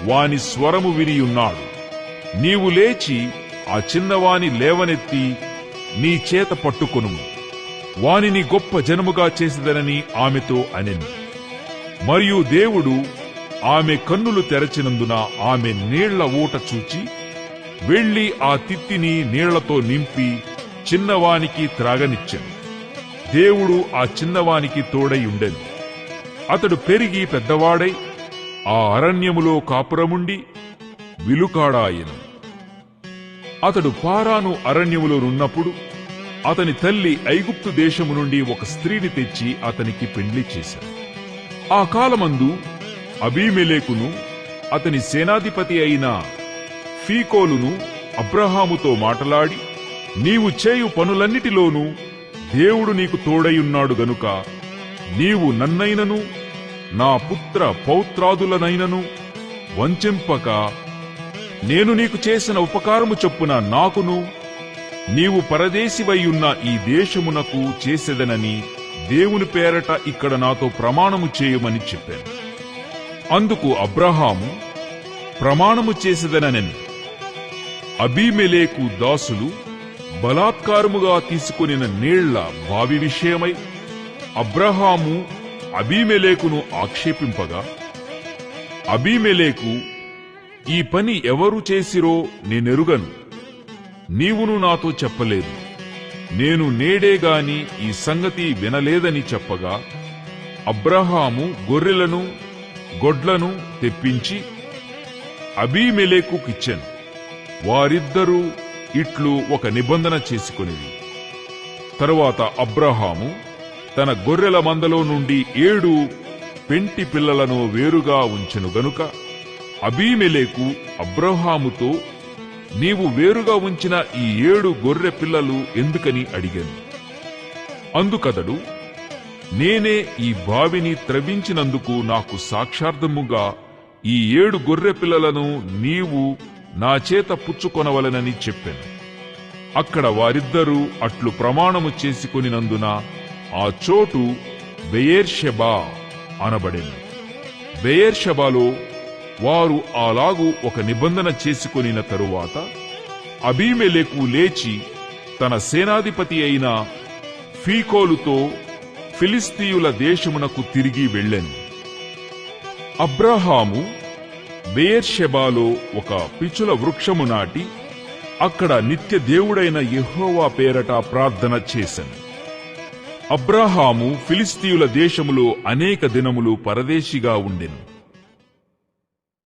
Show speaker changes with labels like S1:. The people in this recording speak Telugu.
S1: వాని స్వరము వినియున్నాడు. నీవు లేచి ఆ చిన్నవాని లేవనెత్తి నీ చేత పట్టుకొనుము, వానిని గొప్ప జనముగా చేసేదనని ఆమెతో అనెను. మరియు దేవుడు ఆమె కన్నులు తెరచినందున ఆమె నీళ్ల ఊట చూచి వెళ్లి ఆ తిత్తిని నీళ్లతో నింపి చిన్నవానికి త్రాగనిచ్చెను. దేవుడు ఆ చిన్నవానికి తోడై ఉండెను. అతడు పెరిగి పెద్దవాడై ఆ అరణ్యములో కాపురముండి విలుకాడాయెను. అతడు పారాను అరణ్యములో నున్నప్పుడు అతని తల్లి ఐగుప్తు దేశము నుండి ఒక స్త్రీని తెచ్చి అతనికి పెండ్లి చేశాడు. ఆ కాలమందు అబీమెలెకును అతని సేనాధిపతి అయిన ఫీకోలును అబ్రహాముతో మాటలాడి, నీవు చేయు పనులన్నిటిలోనూ దేవుడు నీకు తోడైయున్నాడు గనుక నీవు నన్నైనను నా పుత్ర పౌత్రాదులనైనను వంచింపక నేను నీకు చేసిన ఉపకారము చొప్పున నాకును నీవు పరదేశివైయున్న ఈ దేశమునకు చేసెదనని దేవుని పేరట ఇక్కడ నాతో ప్రమాణము చేయమని చెప్పాను. అందుకు అబ్రహాము ప్రమాణము చేసెదననెను. అబీమెలెకు దాసులు బలాత్కారముగా తీసుకొనిన నీళ్ల బావి విషయమై అబ్రహాము అబీమెలెకును ఆక్షేపింపగా, అబీమెలెకు, ఈ పని ఎవరు చేసిరో నేనెరుగను, నీవును నాతో చెప్పలేదు, నేను నేడేగాని ఈ సంగతి వినలేదని చెప్పగా, అబ్రహాము గొడ్లను తెప్పించి అబీమెలెకుకిచ్చెను. వారిద్దరూ ఇట్లు ఒక నిబంధన చేసుకొనిది. తరువాత అబ్రహాము తన గొర్రెల మందలో నుండి 7 పెంటి పిల్లలను వేరుగా ఉంచెను గనుక అబీమెలెకు అబ్రహాముతో, నీవు వేరుగా ఉంచిన ఈ 7 గొర్రె పిల్లలు ఎందుకని అడిగాను. అందుకతడు, నేనే ఈ బావిని త్రవ్వించినందుకు నాకు సాక్షార్థముగా ఈ 7 గొర్రె పిల్లలను నీవు నా చేత పుచ్చుకొనవలెనని చెప్పాను. అక్కడ వారిద్దరూ అట్లు ప్రమాణము చేసుకొనినందున ఆ చోటు బెయేర్షెబా అనబడెను. బెయేర్షెబాలో వారు అలాగు ఒక నిబంధన చేసుకొనిన తరువాత అబీమెలెకు లేచి తన సేనాధిపతి అయిన ఫీకోలుతో ఫిలిస్తీయుల దేశమునకు తిరిగి వెళ్ళెను. అబ్రహాము బెయేర్షెబాలో ఒక పిచుల వృక్షము నాటి అక్కడ నిత్య దేవుడైన యెహోవా పేరట ప్రార్థన చేసెను. అబ్రహాము ఫిలిస్తీయుల దేశములో అనేక దినములు పరదేశిగా ఉండెను.